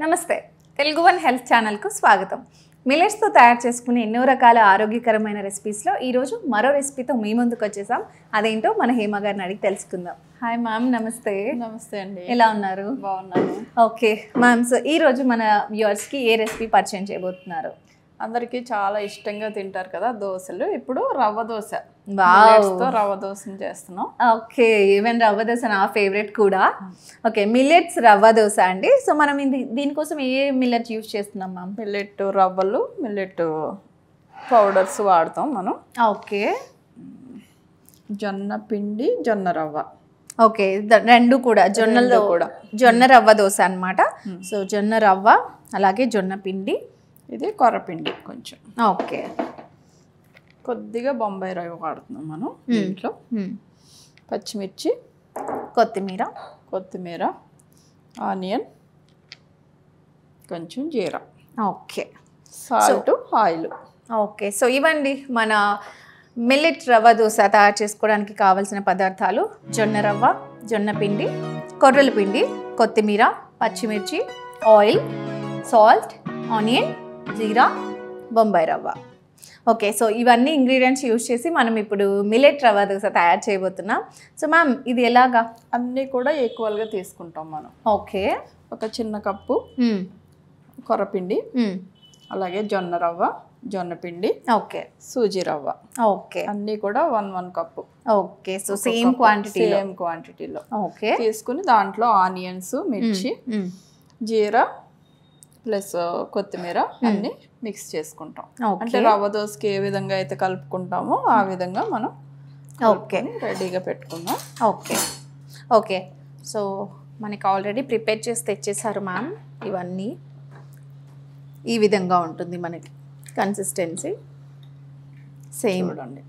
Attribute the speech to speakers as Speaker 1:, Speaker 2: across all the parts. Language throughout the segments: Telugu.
Speaker 1: నమస్తే తెలుగు వన్ హెల్త్ ఛానల్కు స్వాగతం. మిల్లెట్స్తో తయారు చేసుకునే ఎన్నో రకాల ఆరోగ్యకరమైన రెసిపీస్లో ఈరోజు మరో రెసిపీతో మీ ముందుకు వచ్చేసాం. అదేంటో మన హేమ గారిని అడిగి తెలుసుకుందాం. హాయ్ మ్యామ్, నమస్తే.
Speaker 2: నమస్తే అండి.
Speaker 1: ఎలా ఉన్నారు?
Speaker 2: బాగున్నాను.
Speaker 1: ఓకే మ్యామ్, సో ఈరోజు మన వ్యూవర్స్కి ఏ రెసిపీ పరిచయం చేయబోతున్నారు?
Speaker 2: అందరికీ చాలా ఇష్టంగా తింటారు కదా దోశలు. ఇప్పుడు రవ్వ దోశ, రవ్వ దోశని చేస్తున్నాం.
Speaker 1: ఓకే, ఈవెన్ రవ్వ దోశ నా ఫేవరెట్ కూడా. ఓకే, మిల్లెట్స్ రవ్వ దోశ అండి. సో మనం దీనికోసం ఏ మిల్లెట్ యూజ్ చేస్తున్నాం మ్యామ్?
Speaker 2: మిల్లెట్ రవ్వలు, మిల్లెట్ పౌడర్స్ వాడతాం మనం.
Speaker 1: ఓకే,
Speaker 2: జొన్న పిండి, జొన్న రవ్వ.
Speaker 1: ఓకే, రెండు కూడా జొన్నలు కూడా, జొన్న రవ్వ దోశ అనమాట. సో జొన్న రవ్వ అలాగే జొన్న పిండి,
Speaker 2: ఇది కొర్రపిండి కొంచెం.
Speaker 1: ఓకే,
Speaker 2: కొద్దిగా బొంబాయి రవ్వ వాడుతున్నాం మనం దీంట్లో. పచ్చిమిర్చి, కొత్తిమీర, ఆనియన్, కొంచెం జీరా,
Speaker 1: okay,
Speaker 2: salt, oil.
Speaker 1: Okay, so ఇవ్వండి మన మిల్లెట్ రవ్వ దోశ తయారు చేసుకోవడానికి కావాల్సిన పదార్థాలు: జొన్న రవ్వ, జొన్న పిండి, కొర్రల పిండి, కొత్తిమీర, పచ్చిమిర్చి, ఆయిల్, సాల్ట్, ఆనియన్, జీరా, బొంబాయి రవ్వ. ఓకే, సో ఇవన్నీ ఇంగ్రీడియంట్స్ యూజ్ చేసి మనం ఇప్పుడు మిల్లెట్ రవ్వ దోశ తయారు చేయబోతున్నాం. సో మ్యామ్, ఇది ఎలాగా?
Speaker 2: అన్నీ కూడా ఈక్వల్గా తీసుకుంటాం మనం.
Speaker 1: ఓకే,
Speaker 2: ఒక చిన్న కప్పు కొర్రపిండి, అలాగే జొన్న రవ్వ, జొన్న పిండి,
Speaker 1: ఓకే,
Speaker 2: సూజీ రవ్వ,
Speaker 1: ఓకే,
Speaker 2: అన్నీ కూడా 1 కప్పు.
Speaker 1: ఓకే, సో సేమ్
Speaker 2: క్వాంటిటీలో
Speaker 1: ఓకే
Speaker 2: తీసుకుని దాంట్లో ఆనియన్స్, మిర్చి, జీరా ప్లస్ కొత్తిమీర అన్ని మిక్స్ చేసుకుంటాం. అంటే రవ్వ దోశకి ఏ విధంగా అయితే కలుపుకుంటామో ఆ విధంగా మనం రెడీగా పెట్టుకుందాం.
Speaker 1: ఓకే, ఓకే, సో మనకి ఆల్రెడీ ప్రిపేర్ చేసి తెచ్చేసారు మ్యామ్. ఇవన్నీ ఈ విధంగా ఉంటుంది మనకి కన్సిస్టెన్సీ. సేమ్
Speaker 2: చూడండి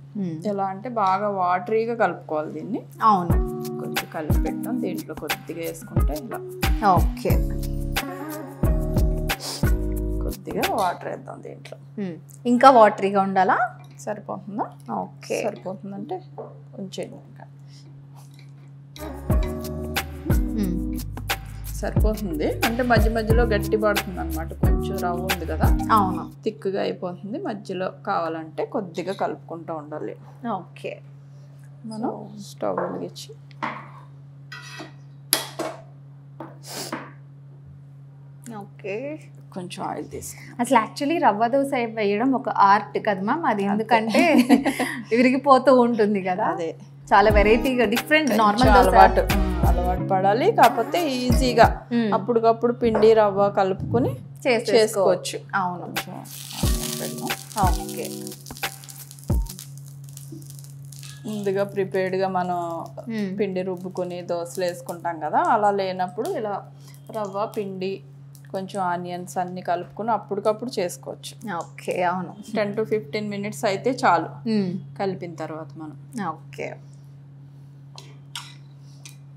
Speaker 2: ఎలా అంటే బాగా వాటరీగా కలుపుకోవాలి దీన్ని.
Speaker 1: అవును,
Speaker 2: కొంచెం కలిపి పెట్టాం. దీంట్లో కొద్దిగా వేసుకుంటే ఇలా.
Speaker 1: ఓకే,
Speaker 2: కొద్దిగా వాటర్ వేద్దాం దీంట్లో.
Speaker 1: ఇంకా వాటరీగా ఉండాలా?
Speaker 2: సరిపోతుందా?
Speaker 1: ఓకే,
Speaker 2: సరిపోతుందంటే కొంచెం ఇంకా సరిపోతుంది. అంటే మధ్యలో గట్టి పడుతుంది అనమాట. కొంచెం రవ్వ ఉంది కదా,
Speaker 1: అవును,
Speaker 2: థిక్గా అయిపోతుంది. మధ్యలో కావాలంటే కొద్దిగా కలుపుకుంటూ ఉండాలి.
Speaker 1: ఓకే,
Speaker 2: మనం స్టవ్ వెలిగించి
Speaker 1: ఓకే
Speaker 2: కొంచెం ఆయిల్ తీసుకున్నాం.
Speaker 1: అసలు యాక్చువల్లీ రవ్వ దోశ వేయడం ఒక ఆర్ట్ కదా మ్యామ్. అది ఎందుకంటే విరిగిపోతూ ఉంటుంది కదా.
Speaker 2: అదే
Speaker 1: చాలా వెరైటీగా డిఫరెంట్. నార్మల్
Speaker 2: అలవాటు పడాలి. కాకపోతే ఈజీగా అప్పటికప్పుడు పిండి రవ్వ కలుపుకొని చేసుకోవచ్చు.
Speaker 1: అవును, ఓకే.
Speaker 2: ముందుగా ప్రిపేర్డ్గా మనం పిండి రుబ్బుకొని దోశలు వేసుకుంటాం కదా, అలా లేనప్పుడు ఇలా రవ్వ, పిండి, కొంచెం ఆనియన్స్ అన్ని కలుపుకొని అప్పటికప్పుడు చేసుకోవచ్చు.
Speaker 1: ఓకే, అవును.
Speaker 2: 10 to 15 minutes అయితే చాలు కలిపిన తర్వాత మనం.
Speaker 1: ఓకే,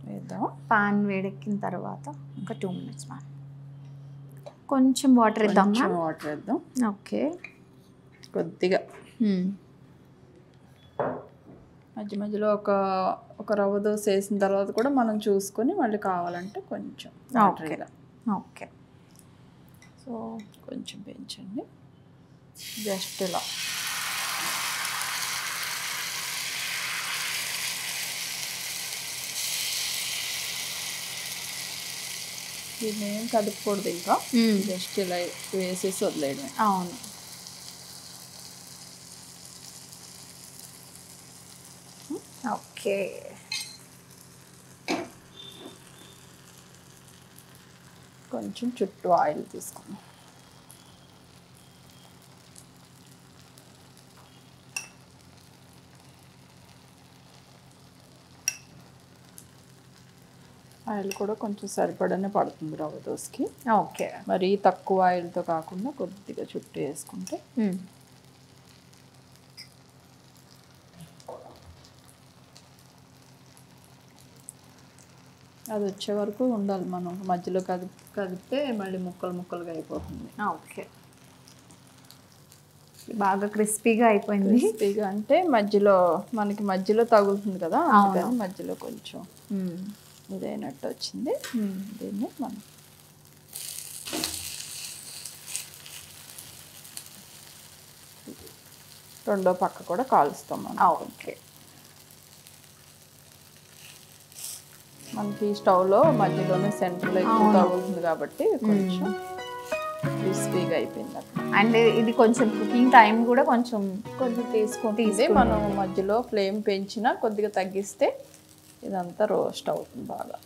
Speaker 2: వేద్దాం.
Speaker 1: పాన్ వేడెక్కిన తర్వాత ఒక 2 minutes మ్యామ్. కొంచెం వాటర్ వేద్దాం.
Speaker 2: వాటర్ వేద్దాం.
Speaker 1: ఓకే,
Speaker 2: కొద్దిగా మధ్యలో ఒక రవ్వ దోశ వేసిన తర్వాత కూడా మనం చూసుకొని మళ్ళీ కావాలంటే కొంచెం వాటర్.
Speaker 1: ఓకే,
Speaker 2: సో కొంచెం పెంచండి. జస్ట్ ఇలా దీన్ని ఏం కలుపుకూడదు, ఇంకా జస్ట్ ఇలా వేసేసి వదిలేయడం.
Speaker 1: అవును, ఓకే.
Speaker 2: కొంచెం చుట్టూ ఆయిల్ తీసుకున్నాం. ఆయిల్ కూడా కొంచెం సరిపడనే పడుతుంది రవ్వ దోశకి.
Speaker 1: ఓకే,
Speaker 2: మరి తక్కువ ఆయిల్తో కాకుండా కొద్దిగా చుట్టూ వేసుకుంటే అది వచ్చే వరకు ఉండాలి. మనం మధ్యలో కదిపితే మళ్ళీ ముక్కలుగా అయిపోతుంది.
Speaker 1: ఓకే, బాగా క్రిస్పీగా అయిపోయింది.
Speaker 2: క్రిస్పీగా అంటే మనకి మధ్యలో తగులుతుంది కదా, అందుకని మధ్యలో కొంచెం ఇదైనట్టు వచ్చింది. దీన్ని మనం రెండో పక్క కూడా కాలుస్తాం మనం.
Speaker 1: ఓకే.
Speaker 2: మనకి స్టవ్లో మధ్యలోనే సెంటర్లో ఎక్కువ తగులుతుంది కాబట్టి కొంచెం క్రిస్పీగా అయిపోయింది అక్కడ.
Speaker 1: అండ్ ఇది కొంచెం కుకింగ్ టైం కూడా కొంచెం
Speaker 2: తీసుకుంటుంది. మనం మధ్యలో ఫ్లేమ్ పెంచినా కొద్దిగా తగ్గిస్తే ఇదంతా రోస్ట్ అవుతుంది బాగా.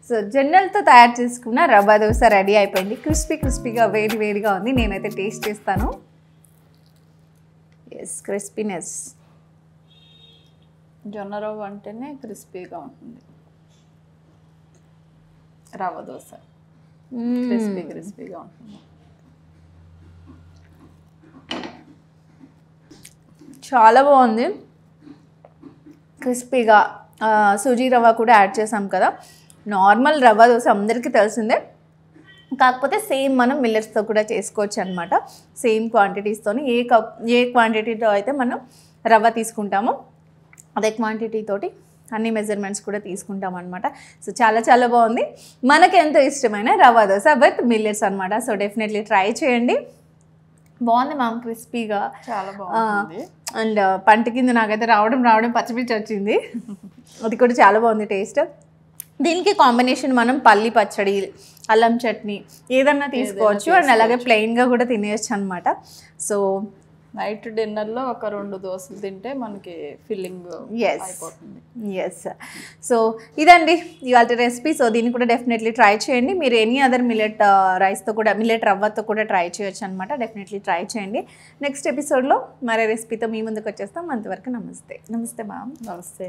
Speaker 1: సో జొన్నలతో తయారు చేసుకున్న రవ్వ దోశ రెడీ అయిపోయింది. క్రిస్పీగా వేడిగా ఉంది. నేనైతే టేస్ట్ చేస్తాను. Yes, crispiness.
Speaker 2: జొన్న రవ్వ అంటేనే క్రిస్పీగా ఉంటుంది. రవ్వ దోశ క్రిస్పీగా ఉంటుంది.
Speaker 1: చాలా బాగుంది. క్రిస్పీగా సూజీ రవ్వ కూడా యాడ్ చేసాం కదా. నార్మల్ రవ్వ దోశ అందరికీ తెలిసిందే, కాకపోతే సేమ్ మనం మిల్లెట్స్తో కూడా చేసుకోవచ్చు అనమాట. సేమ్ క్వాంటిటీస్తోని ఏ క్వాంటిటీతో అయితే మనం రవ్వ తీసుకుంటామో అదే క్వాంటిటీ తోటి అన్ని మెజర్మెంట్స్ కూడా తీసుకుంటాం అనమాట. సో చాలా బాగుంది. మనకి ఎంతో ఇష్టమైన రవ్వ దోశ విత్ మిల్లెట్స్ అనమాట. సో డెఫినెట్లీ ట్రై చేయండి. బాగుంది మ్యామ్, క్రిస్పీగా
Speaker 2: చాలా బాగుంది.
Speaker 1: అండ్ పంట కింద నాకైతే రావడం పచ్చిమిర్చి వచ్చింది. అది కూడా చాలా బాగుంది టేస్ట్. దీనికి కాంబినేషన్ మనం పల్లి పచ్చడి, అల్లం చట్నీ ఏదన్నా తీసుకోవచ్చు. అండ్ అలాగే ప్లెయిన్గా కూడా తినేయచ్చు అనమాట. సో
Speaker 2: నైట్ డిన్నర్లో ఒక 2 దోశలు తింటే మనకి ఫిల్లింగ్ అయిపోతుంది.
Speaker 1: ఎస్. సో ఇదండి ఇవాళ రెసిపీ. సో దీన్ని కూడా డెఫినెట్లీ ట్రై చేయండి. మీరు ఎనీ అదర్ మిల్లెట్ రైస్తో కూడా, మిల్లెట్ రవ్వతో కూడా ట్రై చేయొచ్చు అనమాట. డెఫినెట్లీ ట్రై చేయండి. నెక్స్ట్ ఎపిసోడ్లో మరో రెసిపీతో మీ ముందుకు వచ్చేస్తాం. అంతవరకు నమస్తే మ్యామ్.
Speaker 2: నమస్తే.